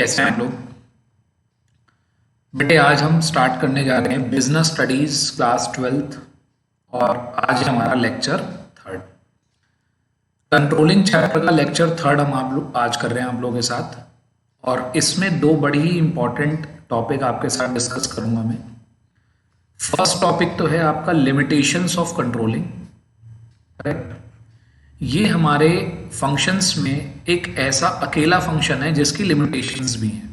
कैसे हैं आप लोग? बेटे आज हम स्टार्ट करने जा रहे हैं बिजनेस स्टडीज क्लास 12th और आज है हमारा लेक्चर 3rd। कंट्रोलिंग चैप्टर का लेक्चर 3rd हम आप लोग आज कर रहे हैं आप लोगों के साथ, और इसमें दो बड़ी ही इंपॉर्टेंट टॉपिक आपके साथ डिस्कस करूंगा मैं। फर्स्ट टॉपिक तो है आपका लिमिटेशंस ऑफ कंट्रोलिंग, करेक्ट। ये हमारे फंक्शंस में एक ऐसा अकेला फंक्शन है जिसकी लिमिटेशंस भी हैं,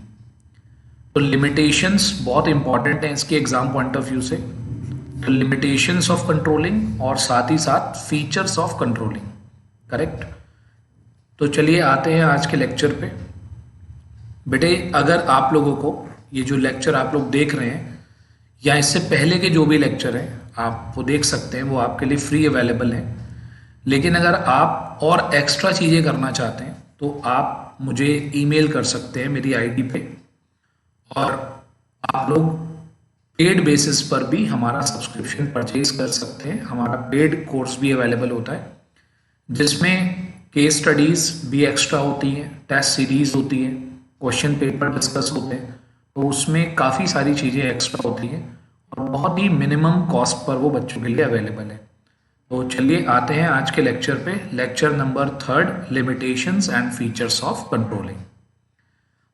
तो लिमिटेशंस बहुत इंपॉर्टेंट है इसके एग्जाम पॉइंट ऑफ व्यू से। तो लिमिटेशंस ऑफ कंट्रोलिंग और साथ ही साथ फीचर्स ऑफ कंट्रोलिंग, करेक्ट। तो चलिए आते हैं आज के लेक्चर पे। बेटे अगर आप लोगों को ये जो लेक्चर आप लोग देख रहे हैं या इससे पहले के जो भी लेक्चर हैं आप वो देख सकते हैं, वो आपके लिए फ्री अवेलेबल है। लेकिन अगर आप और एक्स्ट्रा चीज़ें करना चाहते हैं तो आप मुझे ईमेल कर सकते हैं मेरी आईडी पे, और आप लोग पेड बेसिस पर भी हमारा सब्सक्रिप्शन परचेज कर सकते हैं। हमारा पेड कोर्स भी अवेलेबल होता है जिसमें केस स्टडीज़ भी एक्स्ट्रा होती हैं, टेस्ट सीरीज़ होती है, क्वेश्चन पेपर डिस्कस होते हैं, तो उसमें काफ़ी सारी चीज़ें एक्स्ट्रा होती हैं और बहुत ही मिनिमम कॉस्ट पर वो बच्चों के लिए अवेलेबल है। तो चलिए आते हैं आज के लेक्चर पे, lecture number 3rd, limitations and features of controlling.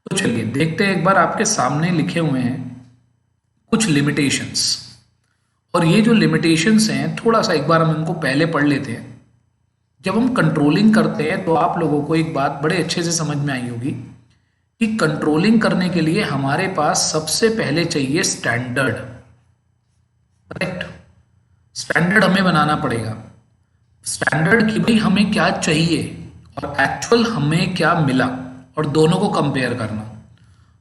तो चलिए देखते हैं, एक बार आपके सामने लिखे हुए हैं कुछ लिमिटेशंस, और ये जो लिमिटेशंस हैं थोड़ा सा एक बार हम इनको पहले पढ़ लेते हैं। जब हम कंट्रोलिंग करते हैं तो आप लोगों को एक बात बड़े अच्छे से समझ में आई होगी कि कंट्रोलिंग करने के लिए हमारे पास सबसे पहले चाहिए स्टैंडर्ड, करेक्ट। स्टैंडर्ड हमें बनाना पड़ेगा, स्टैंडर्ड कि भाई हमें क्या चाहिए और एक्चुअल हमें क्या मिला, और दोनों को कंपेयर करना।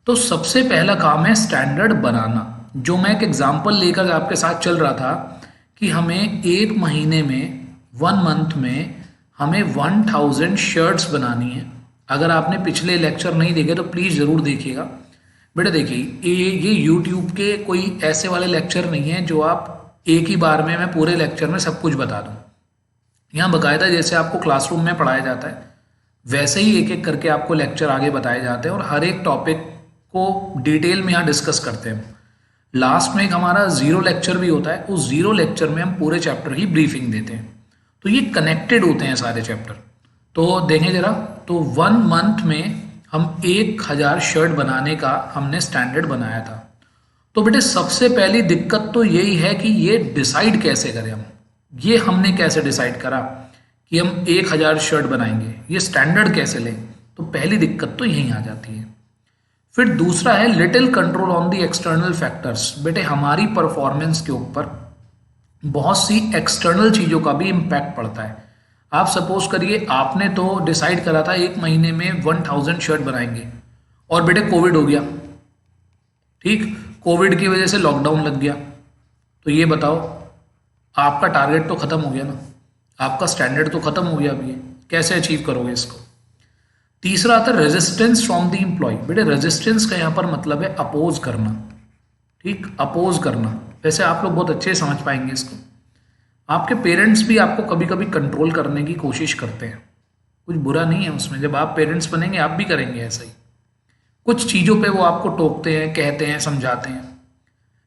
तो सबसे पहला काम है स्टैंडर्ड बनाना, जो मैं एक एग्जांपल लेकर आपके साथ चल रहा था कि हमें एक महीने में 1 मंथ में हमें 1000 शर्ट्स बनानी है। अगर आपने पिछले लेक्चर नहीं देखे तो प्लीज़ ज़रूर देखिएगा। बेटा देखिए ये यूट्यूब के कोई ऐसे वाले लेक्चर नहीं है जो आप एक ही बार में मैं पूरे लेक्चर में सब कुछ बता दूं। यहाँ बाकायदा जैसे आपको क्लासरूम में पढ़ाया जाता है वैसे ही एक एक करके आपको लेक्चर आगे बताए जाते हैं, और हर एक टॉपिक को डिटेल में यहाँ डिस्कस करते हैं। लास्ट में एक हमारा 0 लेक्चर भी होता है, उस 0 लेक्चर में हम पूरे चैप्टर की ब्रीफिंग देते हैं। तो ये कनेक्टेड होते हैं सारे चैप्टर। तो देखें जरा, तो 1 मंथ में हम 1000 शर्ट बनाने का हमने स्टैंडर्ड बनाया था। तो बेटे सबसे पहली दिक्कत तो यही है कि ये डिसाइड कैसे करें हम, ये हमने कैसे डिसाइड करा कि हम 1000 शर्ट बनाएंगे, ये स्टैंडर्ड कैसे लें। तो पहली दिक्कत तो यहीं आ जाती है। फिर दूसरा है little control on the external factors. बेटे हमारी परफॉर्मेंस के ऊपर बहुत सी एक्सटर्नल चीज़ों का भी इम्पैक्ट पड़ता है। आप सपोज करिए आपने तो डिसाइड करा था एक महीने में 1000 शर्ट बनाएंगे, और बेटे कोविड हो गया, ठीक, कोविड की वजह से लॉकडाउन लग गया, तो ये बताओ आपका टारगेट तो खत्म हो गया ना, आपका स्टैंडर्ड तो खत्म हो गया। अभी कैसे अचीव करोगे इसको। तीसरा आता है रेजिस्टेंस फ्रॉम द एम्प्लॉय। बेटे रेजिस्टेंस का यहाँ पर मतलब है अपोज करना, ठीक, अपोज करना। वैसे आप लोग बहुत अच्छे से समझ पाएंगे इसको। आपके पेरेंट्स भी आपको कभी कभी कंट्रोल करने की कोशिश करते हैं, कुछ बुरा नहीं है उसमें। जब आप पेरेंट्स बनेंगे आप भी करेंगे ऐसा ही। कुछ चीज़ों पे वो आपको टोकते हैं, कहते हैं, समझाते हैं,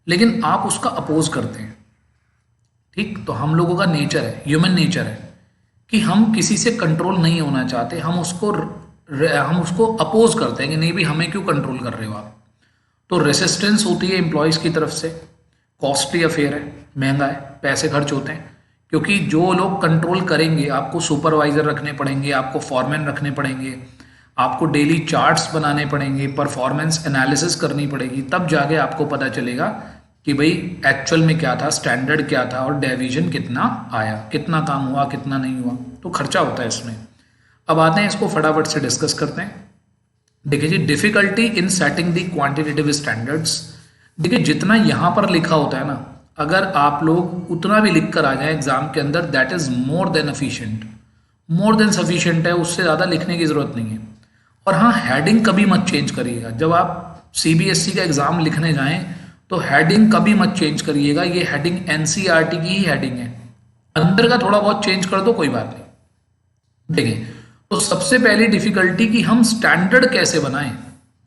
लेकिन आप उसका अपोज करते हैं, ठीक। तो हम लोगों का नेचर है, ह्यूमन नेचर है कि हम किसी से कंट्रोल नहीं होना चाहते, हम उसको अपोज करते हैं कि नहीं भाई हमें क्यों कंट्रोल कर रहे हो आप। तो रेसिस्टेंस होती है एम्प्लॉयज़ की तरफ से। कॉस्टली अफेयर है, महंगा है, पैसे खर्च होते हैं, क्योंकि जो लोग कंट्रोल करेंगे आपको सुपरवाइजर रखने पड़ेंगे, आपको फॉरमैन रखने पड़ेंगे, आपको डेली चार्ट्स बनाने पड़ेंगे, परफॉर्मेंस एनालिसिस करनी पड़ेगी, तब जाके आपको पता चलेगा कि भाई एक्चुअल में क्या था, स्टैंडर्ड क्या था, और डेविएशन कितना आया, कितना काम हुआ, कितना नहीं हुआ। तो खर्चा होता है इसमें। अब आते हैं इसको फटाफट से डिस्कस करते हैं। देखिए जी, difficulty in setting the quantitative standards. देखिए जितना यहाँ पर लिखा होता है ना, अगर आप लोग उतना भी लिख कर आ जाए एग्जाम के अंदर, that is more than efficient, more than sufficient है, उससे ज़्यादा लिखने की ज़रूरत नहीं है। और हाँ, हेडिंग कभी मत चेंज करिएगा। जब आप CBSE का एग्ज़ाम लिखने जाएं तो हेडिंग कभी मत चेंज करिएगा। ये हेडिंग NCERT की ही हेडिंग है, अंदर का थोड़ा बहुत चेंज कर दो कोई बात नहीं। देखिए तो सबसे पहली डिफिकल्टी कि हम स्टैंडर्ड कैसे बनाएं,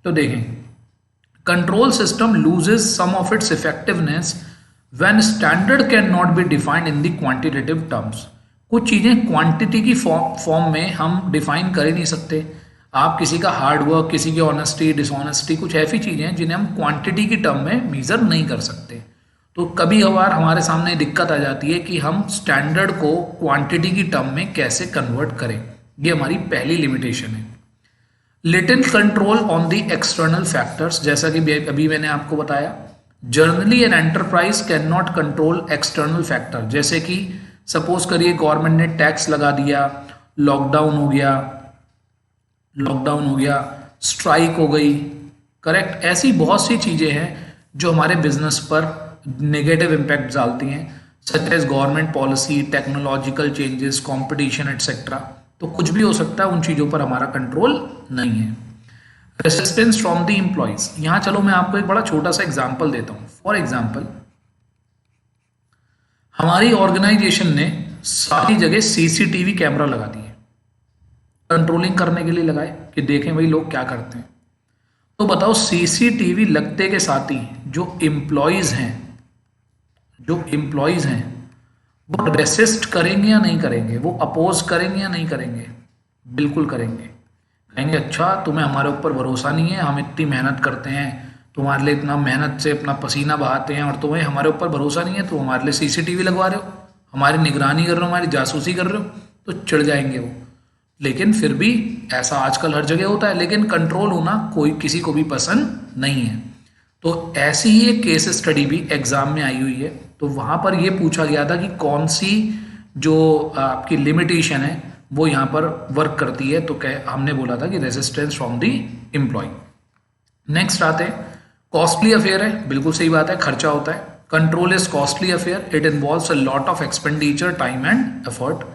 तो देखें, control system loses some of its effectiveness when standard can not be defined in the quantitative terms. कुछ चीज़ें क्वांटिटी की फॉर्म में हम डिफाइन कर ही नहीं सकते। आप किसी का हार्डवर्क, किसी की ऑनेस्टी, डिसऑनेस्टी, कुछ ऐसी चीज़ें हैं जिन्हें हम क्वांटिटी की टर्म में मेजर नहीं कर सकते। तो कभी कभार हमारे सामने दिक्कत आ जाती है कि हम स्टैंडर्ड को क्वांटिटी की टर्म में कैसे कन्वर्ट करें। ये हमारी पहली लिमिटेशन है। Little control on the external factors, जैसा कि अभी मैंने आपको बताया। Generally an enterprise can not control external factor, जैसे कि सपोज करिए गवर्नमेंट ने टैक्स लगा दिया, लॉकडाउन हो गया, स्ट्राइक हो गई, करेक्ट। ऐसी बहुत सी चीज़ें हैं जो हमारे बिजनेस पर नेगेटिव इम्पैक्ट डालती हैं, such as government policy, technological changes, competition etcetera. तो कुछ भी हो सकता है, उन चीज़ों पर हमारा कंट्रोल नहीं है। रेसिस्टेंस फ्रॉम द एम्प्लॉयज, यहाँ चलो मैं आपको एक बड़ा छोटा सा एग्जाम्पल देता हूँ। फॉर एग्जाम्पल, हमारी ऑर्गेनाइजेशन ने सारी जगह सीसीटीवी कैमरा लगा दिए, कंट्रोलिंग करने के लिए लगाए कि देखें भाई लोग क्या करते हैं। तो बताओ, सीसीटीवी लगते के साथ ही जो एम्प्लॉयज हैं वो रेसिस्ट करेंगे या नहीं करेंगे, वो अपोज करेंगे या नहीं करेंगे? बिल्कुल करेंगे। कहेंगे अच्छा तुम्हें हमारे ऊपर भरोसा नहीं है, हम इतनी मेहनत करते हैं तुम्हारे लिए, इतना मेहनत से अपना पसीना बहाते हैं और तुम्हें हमारे ऊपर भरोसा नहीं है, तो हमारे लिए सीसीटीवी लगवा रहे हो, हमारी निगरानी कर रहे हो, हमारी जासूसी कर रहे हो, तो चिढ़ जाएंगे वो। लेकिन फिर भी ऐसा आजकल हर जगह होता है, लेकिन कंट्रोल होना कोई किसी को भी पसंद नहीं है। तो ऐसी ही एक केस स्टडी भी एग्जाम में आई हुई है। तो वहाँ पर ये पूछा गया था कि कौन सी जो आपकी लिमिटेशन है वो यहाँ पर वर्क करती है, तो हमने बोला था कि resistance from the employ. Next आते हैं, कॉस्टली अफेयर है, बिल्कुल सही बात है, खर्चा होता है। Control is costly affair, it involves a lot of expenditure, time and effort.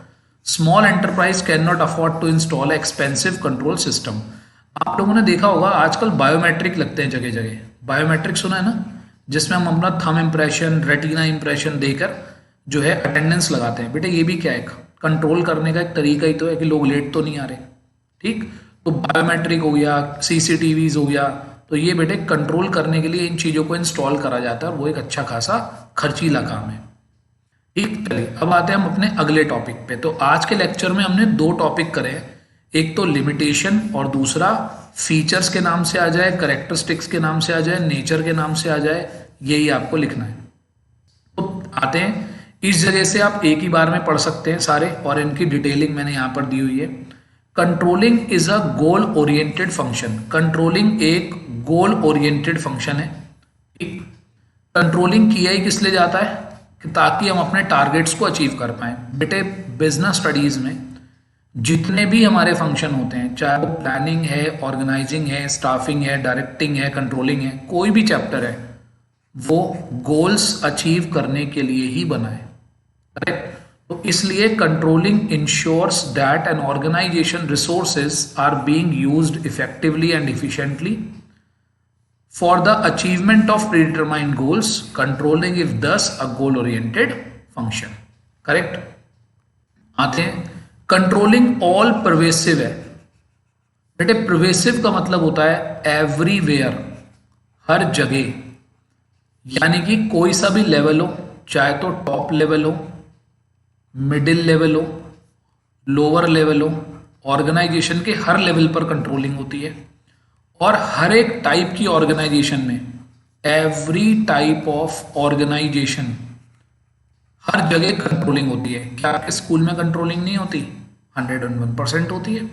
Small enterprise can not afford to install expensive control system. आप लोगों ने देखा होगा आजकल बायोमेट्रिक लगते हैं जगह जगह, बायोमेट्रिक सुना है ना, जिसमें हम अपना थंब इम्प्रेशन, रेटिना इम्प्रेशन देकर जो है अटेंडेंस लगाते हैं। बेटा ये भी क्या है, कंट्रोल करने का एक तरीका ही तो है कि लोग लेट तो नहीं आ रहे, ठीक। तो बायोमेट्रिक हो गया, सीसीटीवीज हो गया, तो ये बेटे कंट्रोल करने के लिए इन चीज़ों को इंस्टॉल करा जाता है और वो एक अच्छा खासा खर्चीला काम है, ठीक। चलिए अब आते हैं हम अपने अगले टॉपिक पे। तो आज के लेक्चर में हमने दो टॉपिक करे हैं, एक तो लिमिटेशन और दूसरा फीचर्स के नाम से आ जाए, करेक्टरिस्टिक्स के नाम से आ जाए, नेचर के नाम से आ जाए, यही आपको लिखना है। तो आते हैं, इस जगह से आप एक ही बार में पढ़ सकते हैं सारे, और इनकी डिटेलिंग मैंने यहाँ पर दी हुई है। Controlling is a goal oriented function, controlling एक गोल ओरिएंटेड फंक्शन है, ठीक। कंट्रोलिंग किया ही किस लिए जाता है कि ताकि हम अपने टारगेट्स को अचीव कर पाएं। बेटे बिजनेस स्टडीज में जितने भी हमारे फंक्शन होते हैं, चाहे वो प्लानिंग है, ऑर्गेनाइजिंग है, स्टाफिंग है, डायरेक्टिंग है, कंट्रोलिंग है, कोई भी चैप्टर है, वो गोल्स अचीव करने के लिए ही बना है, करेक्ट। तो इसलिए controlling ensures that an organisation resources are being used effectively and efficiently for the achievement of predetermined goals. Controlling is thus a goal oriented function, correct. आते हैं, कंट्रोलिंग ऑल परवेसिव है। बेटे परवेसिव का मतलब होता है एवरीवेयर, हर जगह, यानी कि कोई सा भी लेवल हो, चाहे तो टॉप लेवल हो, मिडिल लेवल हो, लोअर लेवल हो, ऑर्गेनाइजेशन के हर लेवल पर कंट्रोलिंग होती है। और हर एक टाइप की ऑर्गेनाइजेशन में, एवरी टाइप ऑफ ऑर्गेनाइजेशन, हर जगह कंट्रोलिंग होती है। क्या आपके स्कूल में कंट्रोलिंग नहीं होती? 101% होती है।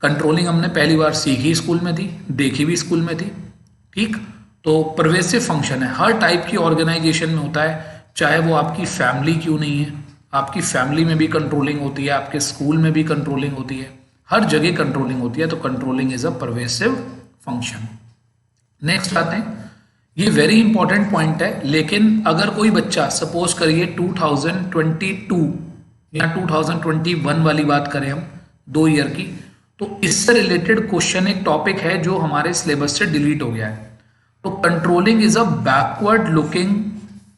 कंट्रोलिंग हमने पहली बार सीखी स्कूल में थी, देखी भी स्कूल में थी, ठीक। तो परवेसिव फंक्शन है, हर टाइप की ऑर्गेनाइजेशन में होता है, चाहे वो आपकी फैमिली क्यों नहीं है, आपकी फैमिली में भी कंट्रोलिंग होती है, आपके स्कूल में भी कंट्रोलिंग होती है, हर जगह कंट्रोलिंग होती है। तो controlling is a pervasive function. Next आते हैं, ये वेरी इंपॉर्टेंट पॉइंट है, लेकिन अगर कोई बच्चा सपोज करिए 2022 या 2021 वाली बात करें हम, 2 ईयर की, तो इससे रिलेटेड क्वेश्चन एक टॉपिक है जो हमारे सिलेबस से डिलीट हो गया है। तो controlling is a backward looking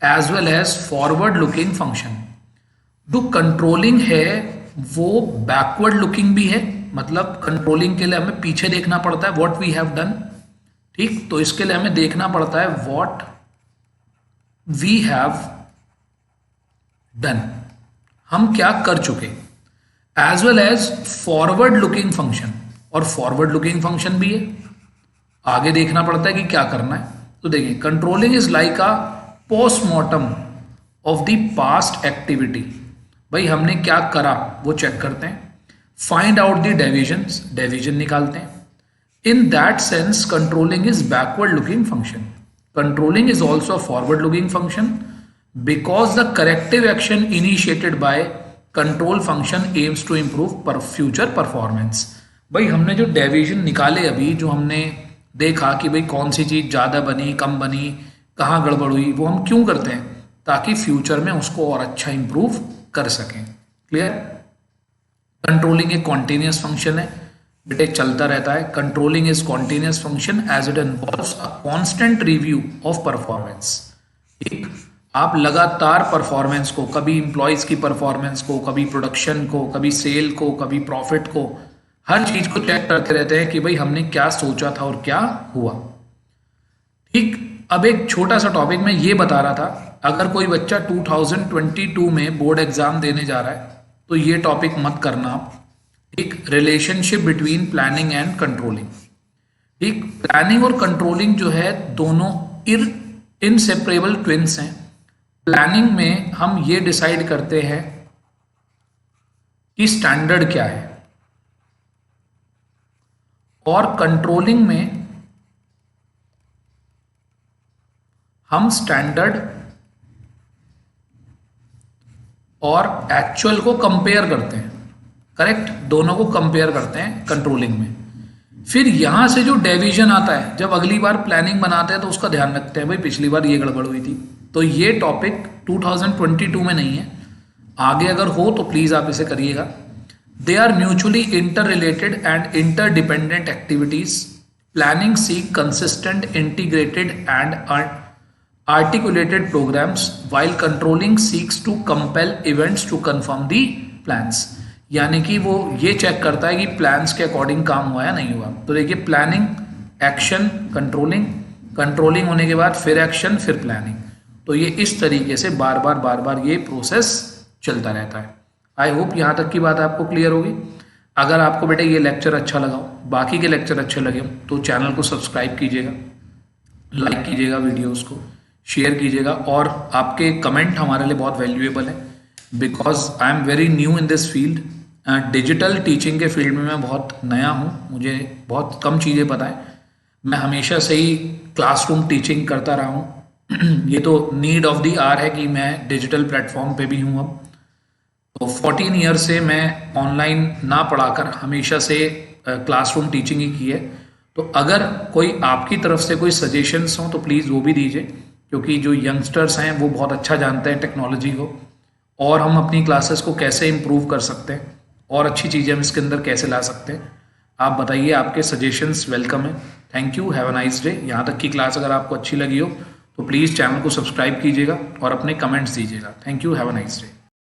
as well as forward looking function. जो कंट्रोलिंग है वो बैकवर्ड लुकिंग भी है, मतलब कंट्रोलिंग के लिए हमें पीछे देखना पड़ता है, व्हाट वी हैव डन, ठीक, तो इसके लिए हमें देखना पड़ता है व्हाट वी हैव डन, हम क्या कर चुके, as well as forward looking function, और फॉरवर्ड लुकिंग फंक्शन भी है, आगे देखना पड़ता है कि क्या करना है। तो देखिए, controlling is like a postmortem of the past activity, भाई हमने क्या करा वो चेक करते हैं। Find out the deviations, deviation निकालते हैं। In that sense controlling is backward looking function, controlling is also a forward looking function because the corrective action initiated by control function aims to improve future performance. भाई हमने जो division निकाले अभी, जो हमने देखा कि भाई कौन सी चीज़ ज़्यादा बनी कम बनी कहाँ गड़बड़ हुई, वो हम क्यों करते हैं, ताकि फ्यूचर में उसको और अच्छा इंप्रूव कर सकें। क्लियर। कंट्रोलिंग एक कॉन्टिन्यूस फंक्शन है बेटे, चलता रहता है। Controlling is continuous function as it involves a constant review of performance. ठीक, आप लगातार परफॉर्मेंस को, कभी इंप्लॉयज की परफॉर्मेंस को, कभी प्रोडक्शन को, कभी सेल को, कभी प्रॉफिट को, हर चीज को चेक करते रहते हैं कि भाई हमने क्या सोचा था और क्या हुआ। ठीक, अब एक छोटा सा टॉपिक मैं ये बता रहा था, अगर कोई बच्चा 2022 में बोर्ड एग्जाम देने जा रहा है तो ये टॉपिक मत करना आप। ठीक, relationship between planning and controlling. ठीक, प्लानिंग और कंट्रोलिंग जो है दोनों इनसेपरेबल ट्विंस हैं। प्लानिंग में हम ये डिसाइड करते हैं कि स्टैंडर्ड क्या है, और कंट्रोलिंग में हम स्टैंडर्ड और एक्चुअल को कंपेयर करते हैं। करेक्ट, दोनों को कंपेयर करते हैं कंट्रोलिंग में। फिर यहां से जो डेविजन आता है, जब अगली बार प्लानिंग बनाते हैं तो उसका ध्यान रखते हैं, भाई पिछली बार ये गड़बड़ हुई थी। तो ये टॉपिक 2022 में नहीं है, आगे अगर हो तो प्लीज आप इसे करिएगा। They are mutually interrelated and interdependent activities. Planning seek consistent, integrated and articulated programs, while controlling seeks to compel events to confirm the plans. यानी कि वो ये चेक करता है कि प्लान्स के अकॉर्डिंग काम हुआ या नहीं हुआ। तो देखिए, प्लानिंग, एक्शन, कंट्रोलिंग, कंट्रोलिंग होने के बाद फिर एक्शन, फिर प्लानिंग। तो ये इस तरीके से बार बार ये प्रोसेस चलता रहता है। आई होप यहाँ तक की बात आपको क्लियर होगी। अगर आपको बेटे ये लेक्चर अच्छा लगा हो, बाकी के लेक्चर अच्छे लगे हो, तो चैनल को सब्सक्राइब कीजिएगा, लाइक कीजिएगा, वीडियोस को शेयर कीजिएगा, और आपके कमेंट हमारे लिए बहुत वैल्यूएबल है, because I am very new in this field. Digital teaching के फील्ड में मैं बहुत नया हूँ, मुझे बहुत कम चीज़ें पता है। मैं हमेशा से ही क्लासरूम टीचिंग करता रहा हूँ। ये तो नीड ऑफ द आवर है कि मैं डिजिटल प्लेटफॉर्म पे भी हूँ अब। तो 14 ईयर से मैं ऑनलाइन ना पढ़ाकर हमेशा से क्लासरूम टीचिंग ही की है। तो अगर कोई आपकी तरफ से कोई सजेशंस हों तो प्लीज़ वो भी दीजिए, क्योंकि जो यंगस्टर्स हैं वो बहुत अच्छा जानते हैं टेक्नोलॉजी को, और हम अपनी क्लासेस को कैसे इम्प्रूव कर सकते हैं और अच्छी चीज़ें हम इसके अंदर कैसे ला सकते हैं। आप बताइए, आपके सजेशंस वेलकम है। Thank you, have a nice day. यहाँ तक की क्लास अगर आपको अच्छी लगी हो तो प्लीज़ चैनल को सब्सक्राइब कीजिएगा और अपने कमेंट्स दीजिएगा। Thank you, have a nice day.